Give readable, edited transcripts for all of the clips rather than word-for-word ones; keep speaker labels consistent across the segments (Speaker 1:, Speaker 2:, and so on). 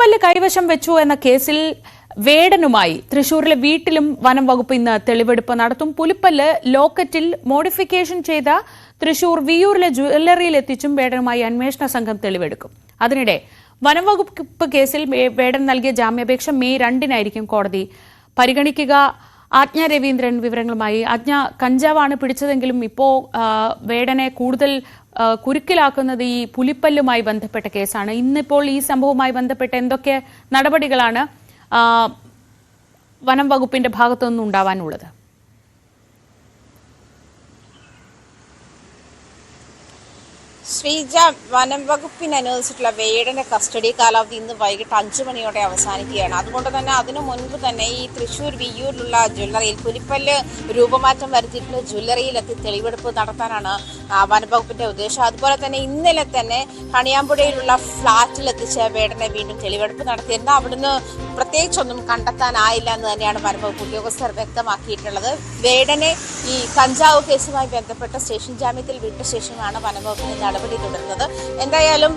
Speaker 1: പുലിപ്പല്ല് കൈവശം വെച്ചു എന്ന കേസിൽ വേടനുമായി തൃശൂരിലെ വീട്ടിലും വനം വകുപ്പ് ഇന്ന് തെളിവെടുപ്പ് നടത്തും. പുലിപ്പല്ല് ലോക്കറ്റിൽ മോഡിഫിക്കേഷൻ ചെയ്ത തൃശൂർ വിയൂരിലെ ജ്വല്ലറിയിൽ എത്തിച്ചും വേടനുമായി അന്വേഷണ സംഘം തെളിവെടുക്കും. അതിനിടെ വനം വകുപ്പ് കേസിൽ വേടൻ നൽകിയ ജാമ്യാപേക്ഷ മെയ് 2-നായിരിക്കും കോടതി പരിഗണിക്കുക. ആജ്ഞ രവീന്ദ്രൻ വിവരങ്ങളുമായി. ആജ്ഞ, കഞ്ചാവാണ് പിടിച്ചതെങ്കിലും ഇപ്പോൾ വേടനെ കൂടുതൽ കുരുക്കിലാക്കുന്നത് ഈ പുലിപ്പല്ലുമായി ബന്ധപ്പെട്ട കേസാണ്. ഇന്നിപ്പോൾ ഈ സംഭവവുമായി ബന്ധപ്പെട്ട് എന്തൊക്കെ നടപടികളാണ് വനം വകുപ്പിന്റെ ഭാഗത്തുനിന്ന് ഉണ്ടാവാനുള്ളത്?
Speaker 2: ശ്രീജ, വനം വകുപ്പിന് അനുവദിച്ചിട്ടുള്ള വേടന്റെ കസ്റ്റഡി കാലാവധി ഇന്ന് വൈകിട്ട് 5 മണിയോടെ അവസാനിക്കുകയാണ്. അതുകൊണ്ട് തന്നെ അതിനു മുൻപ് തന്നെ ഈ തൃശൂർ വിയ്യൂരിലുള്ള ജ്വല്ലറിയിൽ പുലിപ്പല്ല് രൂപമാറ്റം വരുത്തിയിട്ടുള്ള ജ്വല്ലറിയിലെത്തി തെളിവെടുപ്പ് നടത്താനാണ് വനം വകുപ്പിന്റെ ഉദ്ദേശം. അതുപോലെ തന്നെ ഇന്നലെ തന്നെ കണിയാമ്പുഴയിലുള്ള ഫ്ളാറ്റിലെത്തിച്ച വേടനെ വീണ്ടും തെളിവെടുപ്പ് നടത്തിയിരുന്നു. അവിടുന്ന് പ്രത്യേകിച്ചൊന്നും കണ്ടെത്താനായില്ല എന്ന് തന്നെയാണ് വനം വകുപ്പ് ഉദ്യോഗസ്ഥർ വ്യക്തമാക്കിയിട്ടുള്ളത്. വേടനെ ഈ കഞ്ചാവ് കേസുമായി ബന്ധപ്പെട്ട സ്റ്റേഷൻ ജാമ്യത്തിൽ വിട്ട ശേഷമാണ് വനം വകുപ്പിന്റെ നടപടി തുടരുന്നത്. എന്തായാലും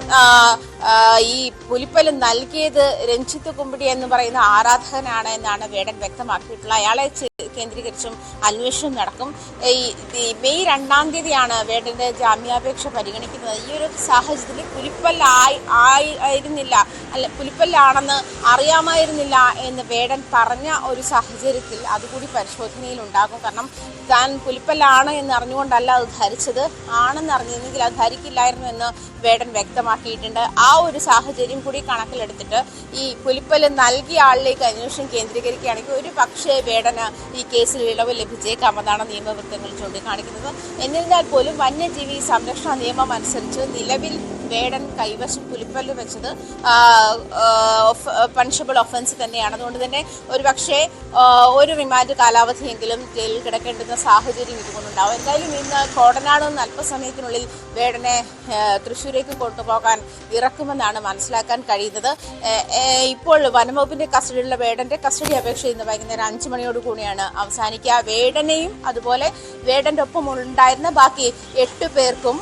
Speaker 2: ഈ പുലിപ്പല്ല് നൽകിയത് രഞ്ജിത്ത് കുമ്പിടി എന്ന് പറയുന്ന ആരാധകനാണ് എന്നാണ് വേടൻ വ്യക്തമാക്കിയിട്ടുള്ളത്. അയാളെ കേന്ദ്രീകരിച്ചും അന്വേഷണം നടക്കും. ഈ മെയ് 2-ാം തീയതിയാണ് വേടന്റെ ജാമ്യാപേക്ഷ പരിഗണിക്കുന്നത്. ഈ ഒരു സാഹചര്യത്തിൽ പുലിപ്പല്ലാണെന്ന് അറിയാമായിരുന്നില്ല എന്ന് വേടൻ പറഞ്ഞ ഒരു സാഹചര്യത്തിൽ അതുകൂടി പരിശോധനയിൽ ഉണ്ടാകും. കാരണം താൻ പുലിപ്പല്ലാണ് എന്ന് അറിഞ്ഞുകൊണ്ടല്ല അത് ധരിച്ചത്. ആണെന്ന് അറിഞ്ഞിരുന്നെങ്കിൽ അത് ധരിക്കില്ലായിരുന്നു എന്ന് വേടൻ വ്യക്തമാക്കിയിട്ടുണ്ട്. ആ ഒരു സാഹചര്യം കൂടി കണക്കിലെടുത്തിട്ട് ഈ പുലിപ്പല്ല് നൽകിയ ആളിലേക്ക് അന്വേഷണം കേന്ദ്രീകരിക്കുകയാണെങ്കിൽ ഒരു പക്ഷേ വേടന് ഈ കേസിൽ ഇളവ് ലഭിച്ചേക്കാമെന്നാണ് നിയമവൃത്തങ്ങൾ ചൂണ്ടിക്കാണിക്കുന്നത്. എന്നിരുന്നാൽ പോലും വന്യജീവി സംരക്ഷണ നിയമം അനുസരിച്ച് നിലവിൽ വേടൻ കൈവശം പുലിപ്പല്ല് വെച്ചത് പണിഷബിൾ ഒഫൻസ് തന്നെയാണ്. അതുകൊണ്ട് തന്നെ ഒരുപക്ഷെ ഒരു റിമാൻഡ് കാലാവധിയെങ്കിലും ജയിലിൽ കിടക്കേണ്ടുന്ന സാഹചര്യം ഇതുകൊണ്ടുണ്ടാവും. എന്തായാലും ഇന്ന് കോടനാട് അല്പസമയത്തിനുള്ളിൽ വേടനെ തൃശ്ശൂരേക്ക് കൊണ്ടുപോകാൻ ഇറക്കുമെന്നാണ് മനസ്സിലാക്കാൻ കഴിയുന്നത്. ഇപ്പോൾ വനംവകുപ്പിന്റെ കസ്റ്റഡിയിലുള്ള വേടന്റെ കസ്റ്റഡി അപേക്ഷ ഇന്ന് വൈകുന്നേരം 5 മണിയോടുകൂടിയാണ് അവസാനിക്കുക. വേടനെയും അതുപോലെ വേടന്റെ ഒപ്പം ഉണ്ടായിരുന്ന ബാക്കി 8 പേർക്കും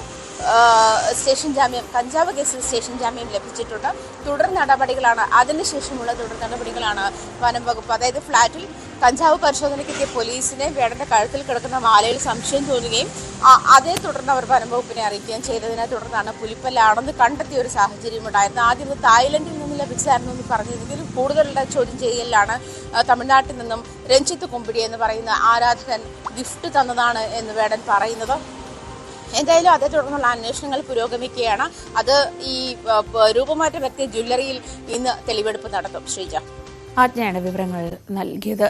Speaker 2: സ്റ്റേഷൻ ജാമ്യം, കഞ്ചാവ് കേസിൽ സ്റ്റേഷൻ ജാമ്യം ലഭിച്ചിട്ടുണ്ട്. അതിനുശേഷമുള്ള തുടർ നടപടികളാണ് വനം വകുപ്പ്, അതായത് ഫ്ളാറ്റിൽ കഞ്ചാവ് പരിശോധനയ്ക്കെത്തിയ പോലീസിനെ വേടന്റെ കഴുത്തിൽ കിടക്കുന്ന മാലയിൽ സംശയം തോന്നുകയും അതേ തുടർന്ന് അവർ വനം വകുപ്പിനെ അറിയിക്കുകയും ചെയ്തതിനെ തുടർന്നാണ് പുലിപ്പല്ലാണെന്ന് കണ്ടെത്തിയ ഒരു സാഹചര്യം ഉണ്ടായിരുന്നത്. ആദ്യം തായ്ലൻഡിൽ നിന്ന് ലഭിച്ചതായിരുന്നു എന്ന് പറഞ്ഞിരുന്നെങ്കിലും കൂടുതലുള്ള ചോദ്യം ചെയ്യലിലാണ് തമിഴ്നാട്ടിൽ നിന്നും രഞ്ജിത്ത് കുമ്പിടി എന്ന് പറയുന്ന ആരാധകൻ ഗിഫ്റ്റ് തന്നതാണ് എന്ന് വേടൻ പറയുന്നത്. എന്തായാലും അതേ തുടർന്നുള്ള അന്വേഷണങ്ങൾ പുരോഗമിക്കുകയാണ്. അത് ഈ രൂപമാറ്റം വ്യക്തി ജ്വല്ലറിയിൽ ഇന്ന് തെളിവെടുപ്പ് നടത്തും. ശ്രീജ,
Speaker 1: ആജ്ഞയാണ് വിവരങ്ങൾ നൽകിയത്.